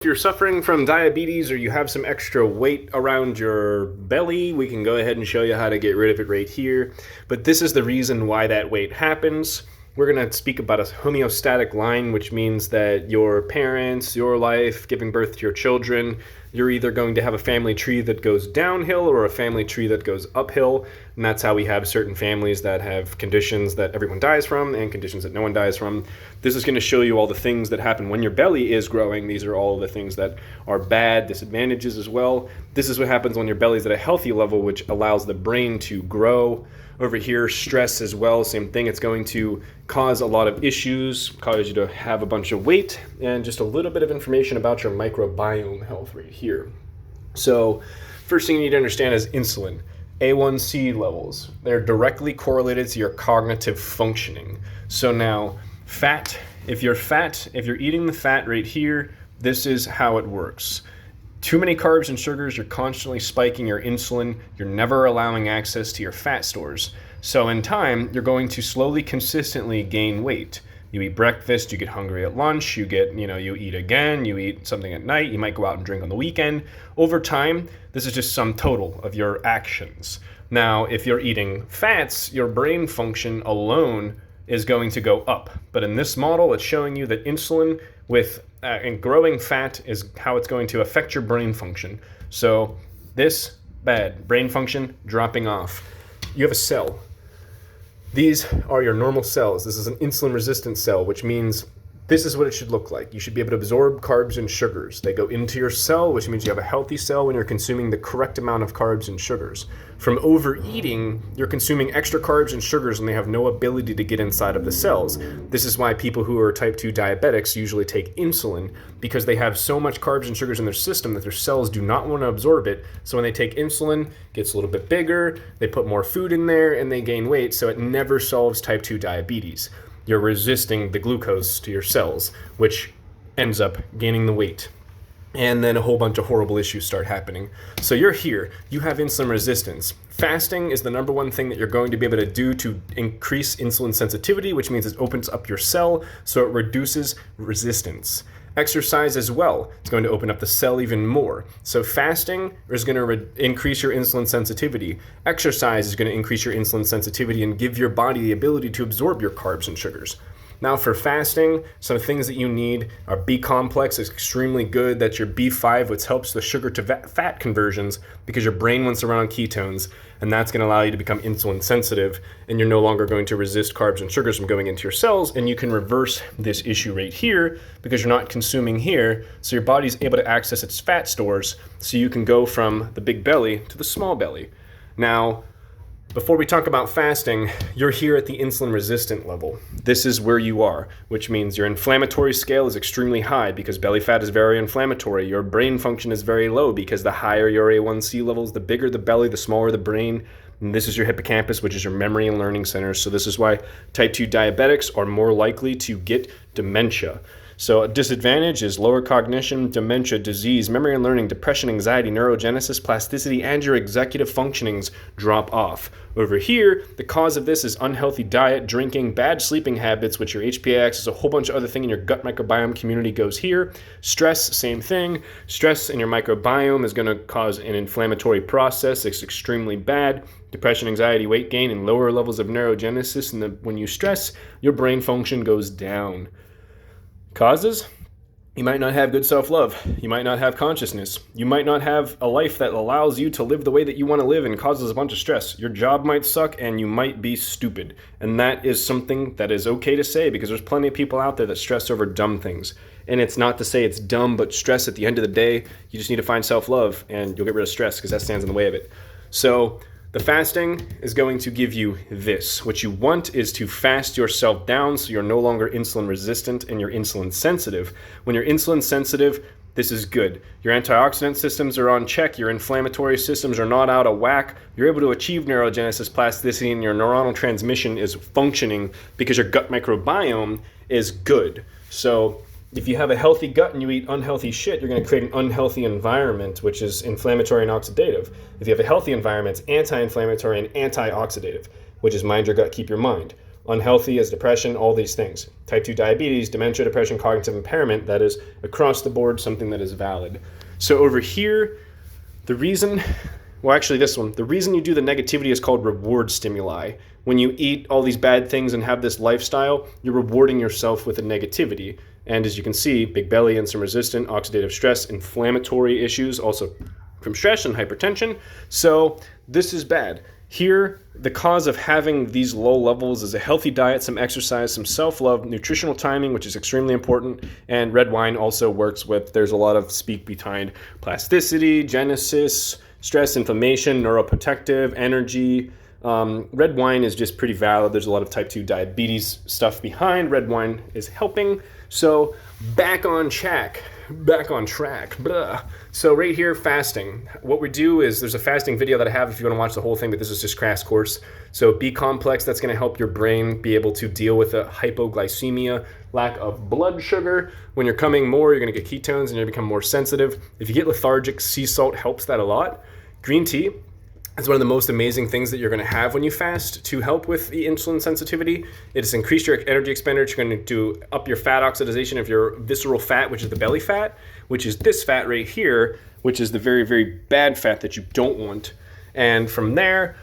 If you're suffering from diabetes or you have some extra weight around your belly, we can go ahead and show you how to get rid of it right here. But this is the reason why that weight happens. We're going to speak about a homeostatic line, which means that your parents, your life, giving birth to your children, you're either going to have a family tree that goes downhill or a family tree that goes uphill. And that's how we have certain families that have conditions that everyone dies from and conditions that no one dies from. This is going to show you all the things that happen when your belly is growing. These are all the things that are bad, disadvantages as well. This is what happens when your belly's at a healthy level, which allows the brain to grow. Over here, stress as well, same thing. It's going to cause a lot of issues, cause you to have a bunch of weight, and just a little bit of information about your microbiome health right here. So first thing you need to understand is insulin. A1C levels. They're directly correlated to your cognitive functioning. So now, fat, if you're eating the fat right here, this is how it works. Too many carbs and sugars, you're constantly spiking your insulin. You're never allowing access to your fat stores. So in time, you're going to slowly, consistently gain weight. You eat breakfast, you get hungry at lunch, you eat again, you eat something at night, you might go out and drink on the weekend. Over time, this is just sum total of your actions. Now, if you're eating fats, your brain function alone is going to go up. But in this model, it's showing you that insulin and growing fat is how it's going to affect your brain function. So this bad, brain function dropping off. You have a cell. These are your normal cells. This is an insulin resistant cell, which means this is what it should look like. You should be able to absorb carbs and sugars. They go into your cell, which means you have a healthy cell when you're consuming the correct amount of carbs and sugars. From overeating, you're consuming extra carbs and sugars and they have no ability to get inside of the cells. This is why people who are type 2 diabetics usually take insulin, because they have so much carbs and sugars in their system that their cells do not want to absorb it. So when they take insulin, it gets a little bit bigger, they put more food in there and they gain weight, so it never solves type 2 diabetes. You're resisting the glucose to your cells, which ends up gaining the weight. And then a whole bunch of horrible issues start happening. So you're here, you have insulin resistance. Fasting is the number one thing that you're going to be able to do to increase insulin sensitivity, which means it opens up your cell, so it reduces resistance. Exercise as well, it's going to open up the cell even more. So fasting is going to increase your insulin sensitivity. Exercise is going to increase your insulin sensitivity and give your body the ability to absorb your carbs and sugars. Now for fasting, some things that you need are B complex is extremely good. That's your B5, which helps the sugar to fat conversions because your brain wants to run on ketones, and that's going to allow you to become insulin sensitive, and you're no longer going to resist carbs and sugars from going into your cells, and you can reverse this issue right here because you're not consuming here, so your body's able to access its fat stores, so you can go from the big belly to the small belly. Now, before we talk about fasting, you're here at the insulin resistant level. This is where you are, which means your inflammatory scale is extremely high because belly fat is very inflammatory. Your brain function is very low because the higher your A1C levels, the bigger the belly, the smaller the brain. And this is your hippocampus, which is your memory and learning center. So this is why type 2 diabetics are more likely to get dementia. So a disadvantage is lower cognition, dementia, disease, memory and learning, depression, anxiety, neurogenesis, plasticity, and your executive functionings drop off. Over here, the cause of this is unhealthy diet, drinking, bad sleeping habits, which your HPA-X is a whole bunch of other thing in your gut microbiome community goes here. Stress, same thing. Stress in your microbiome is going to cause an inflammatory process. It's extremely bad. Depression, anxiety, weight gain, and lower levels of neurogenesis. And when you stress, your brain function goes down. Causes? You might not have good self-love. You might not have consciousness. You might not have a life that allows you to live the way that you want to live and causes a bunch of stress. Your job might suck and you might be stupid. And that is something that is okay to say because there's plenty of people out there that stress over dumb things. And it's not to say it's dumb, but stress at the end of the day, you just need to find self-love and you'll get rid of stress because that stands in the way of it. So the fasting is going to give you this. What you want is to fast yourself down so you're no longer insulin resistant and you're insulin sensitive. When you're insulin sensitive, this is good. Your antioxidant systems are on check. Your inflammatory systems are not out of whack. You're able to achieve neurogenesis, plasticity, and your neuronal transmission is functioning because your gut microbiome is good. So if you have a healthy gut and you eat unhealthy shit, you're going to create an unhealthy environment, which is inflammatory and oxidative. If you have a healthy environment, it's anti-inflammatory and antioxidative, which is mind your gut, keep your mind. unhealthy as depression, all these things. Type 2 diabetes, dementia, depression, cognitive impairment, that is across the board something that is valid. So over here, the reason you do the negativity is called reward stimuli. When you eat all these bad things and have this lifestyle, you're rewarding yourself with a negativity. And as you can see, big belly, insulin resistant, oxidative stress, inflammatory issues, also from stress and hypertension. So this is bad. Here, the cause of having these low levels is a healthy diet, some exercise, some self-love, nutritional timing, which is extremely important, and red wine also works with, there's a lot of speak behind plasticity, genesis, stress, inflammation, neuroprotective, energy. Red wine is just pretty valid. There's a lot of type 2 diabetes stuff behind. Red wine is helping. So back on track. Blah. So right here, fasting. What we do is there's a fasting video that I have if you want to watch the whole thing, but this is just crash course. So B complex, that's going to help your brain be able to deal with a hypoglycemia, lack of blood sugar. When you're coming more, you're going to get ketones and you're going to become more sensitive. If you get lethargic, sea salt helps that a lot. Green tea is one of the most amazing things that you're going to have when you fast to help with the insulin sensitivity. It has increased your energy expenditure, going to up your fat oxidation of your visceral fat, which is the belly fat, which is this fat right here, which is the very, very bad fat that you don't want. And from there,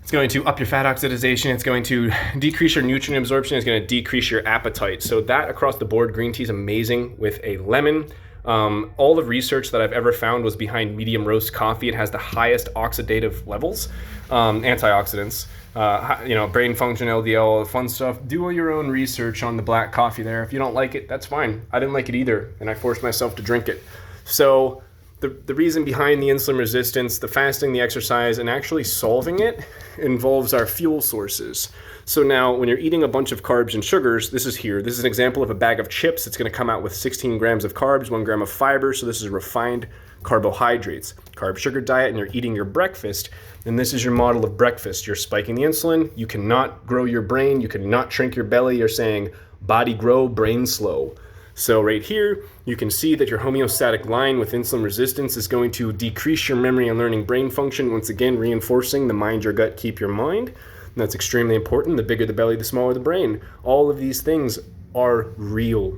it's going to up your fat oxidation. It's going to decrease your nutrient absorption. It's going to decrease your appetite. So that across the board, green tea is amazing with a lemon. All the research that I've ever found was behind medium roast coffee. It has the highest oxidative levels, antioxidants, brain function, LDL, fun stuff. Do all your own research on the black coffee there. If you don't like it, that's fine. I didn't like it either, and I forced myself to drink it. So the reason behind the insulin resistance, the fasting, the exercise, and actually solving it involves our fuel sources. So now when you're eating a bunch of carbs and sugars, this is an example of a bag of chips. It's going to come out with 16 grams of carbs, 1 gram of fiber. So this is refined carbohydrates, carb sugar diet, and you're eating your breakfast. And this is your model of breakfast. You're spiking the insulin. You cannot grow your brain. You cannot shrink your belly. You're saying body grow, brain slow. So right here, you can see that your homeostatic line with insulin resistance is going to decrease your memory and learning brain function, once again reinforcing the mind your gut, keep your mind. And that's extremely important. The bigger the belly, the smaller the brain. All of these things are real.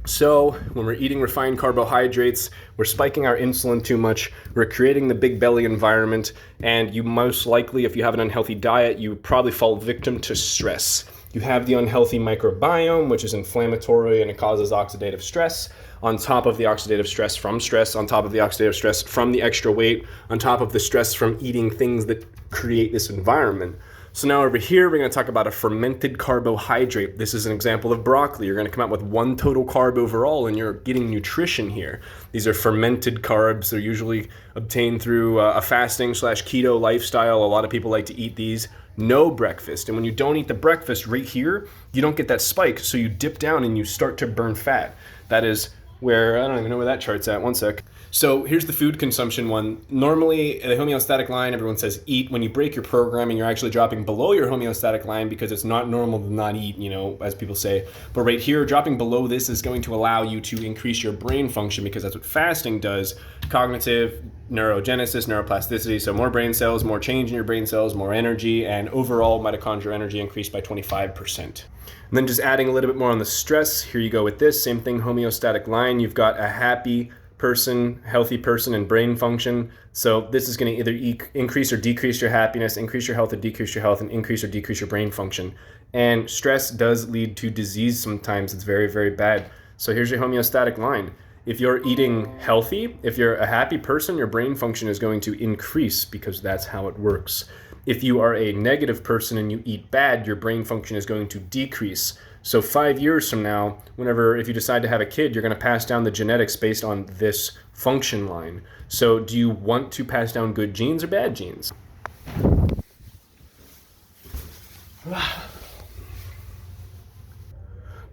So when we're eating refined carbohydrates, we're spiking our insulin too much, we're creating the big belly environment, and you most likely, if you have an unhealthy diet, you probably fall victim to stress. You have the unhealthy microbiome, which is inflammatory and it causes oxidative stress, on top of the oxidative stress from stress, on top of the oxidative stress from the extra weight, on top of the stress from eating things that create this environment. So now over here, we're going to talk about a fermented carbohydrate. This is an example of broccoli. You're going to come out with 1 total carb overall, and you're getting nutrition here. These are fermented carbs. They're usually obtained through a fasting/keto lifestyle. A lot of people like to eat these. No breakfast. And when you don't eat the breakfast right here, you don't get that spike. So you dip down and you start to burn fat. That is where, I don't even know where that chart's at. One sec. So here's the food consumption one. Normally, the homeostatic line, everyone says eat. When you break your programming, you're actually dropping below your homeostatic line because it's not normal to not eat, as people say. But right here, dropping below this is going to allow you to increase your brain function because that's what fasting does. Cognitive, neurogenesis, neuroplasticity. So more brain cells, more change in your brain cells, more energy, and overall mitochondrial energy increased by 25%. And then just adding a little bit more on the stress. Here you go with this. Same thing, homeostatic line. You've got a happy person, healthy person, and brain function. So this is going to either increase or decrease your happiness, increase your health or decrease your health, and increase or decrease your brain function. And stress does lead to disease sometimes. It's very, very bad. So here's your homeostatic line. If you're eating healthy, if you're a happy person, your brain function is going to increase because that's how it works. If you are a negative person and you eat bad, your brain function is going to decrease. So 5 years from now, if you decide to have a kid, you're going to pass down the genetics based on this function line. So do you want to pass down good genes or bad genes?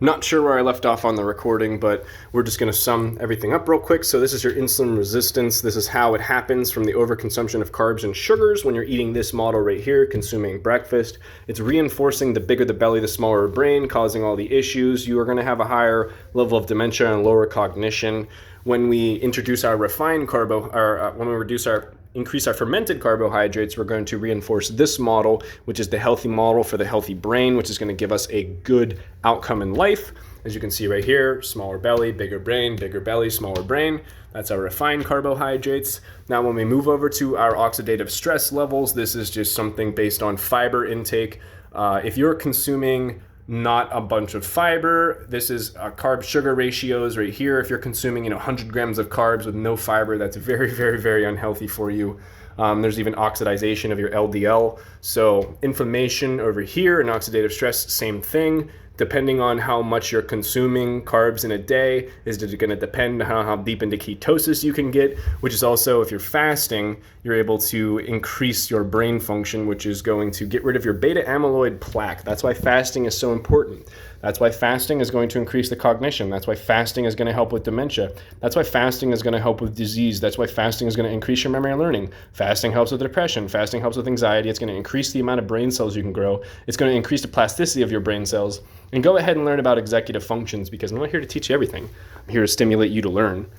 Not sure where I left off on the recording, but we're just going to sum everything up real quick. So this is your insulin resistance. This is how it happens from the overconsumption of carbs and sugars when you're eating this model right here, consuming breakfast. It's reinforcing the bigger the belly, the smaller brain, causing all the issues. You are going to have a higher level of dementia and lower cognition. When we introduce our refined when we reduce our increase our fermented carbohydrates, we're going to reinforce this model, which is the healthy model for the healthy brain, which is going to give us a good outcome in life. As you can see right here, smaller belly, bigger brain, bigger belly, smaller brain. That's our refined carbohydrates. Now, when we move over to our oxidative stress levels, this is just something based on fiber intake. If you're consuming not a bunch of fiber, this is carb sugar ratios right here. If you're consuming 100 grams of carbs with no fiber, that's very, very, very unhealthy for you. There's even oxidization of your LDL. So inflammation over here and oxidative stress, same thing. Depending on how much you're consuming carbs in a day is going to depend on how deep into ketosis you can get, which is also, if you're fasting, you're able to increase your brain function, which is going to get rid of your beta amyloid plaque. That's why fasting is so important. That's why fasting is going to increase the cognition. That's why fasting is going to help with dementia. That's why fasting is going to help with disease. That's why fasting is going to increase your memory and learning. Fasting helps with depression. Fasting helps with anxiety. It's going to increase the amount of brain cells you can grow. It's going to increase the plasticity of your brain cells. And go ahead and learn about executive functions, because I'm not here to teach you everything. I'm here to stimulate you to learn.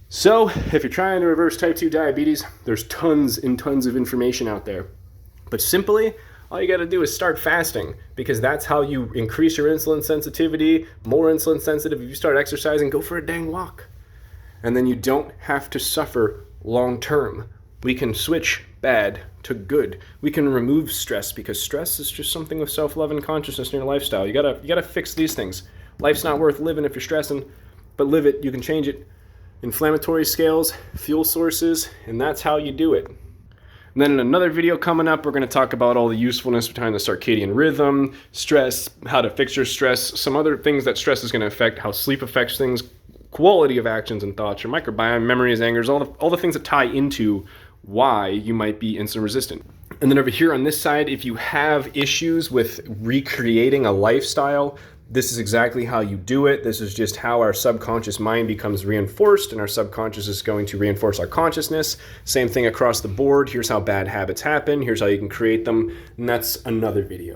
So if you're trying to reverse type 2 diabetes, there's tons and tons of information out there. But simply, all you got to do is start fasting, because that's how you increase your insulin sensitivity. More insulin sensitive. If you start exercising, go for a dang walk. And then you don't have to suffer long term. We can switch bad to good. We can remove stress, because stress is just something with self-love and consciousness in your lifestyle. You gotta fix these things. Life's not worth living if you're stressing, but live it. You can change it. Inflammatory scales, fuel sources, and that's how you do it. And then in another video coming up, we're going to talk about all the usefulness behind the circadian rhythm, stress, how to fix your stress, some other things that stress is going to affect, how sleep affects things, quality of actions and thoughts, your microbiome, memories, angers, all the things that tie into why you might be insulin resistant. And then over here on this side, if you have issues with recreating a lifestyle, this is exactly how you do it. This is just how our subconscious mind becomes reinforced, and our subconscious is going to reinforce our consciousness. Same thing across the board. Here's how bad habits happen. Here's how you can create them. And that's another video.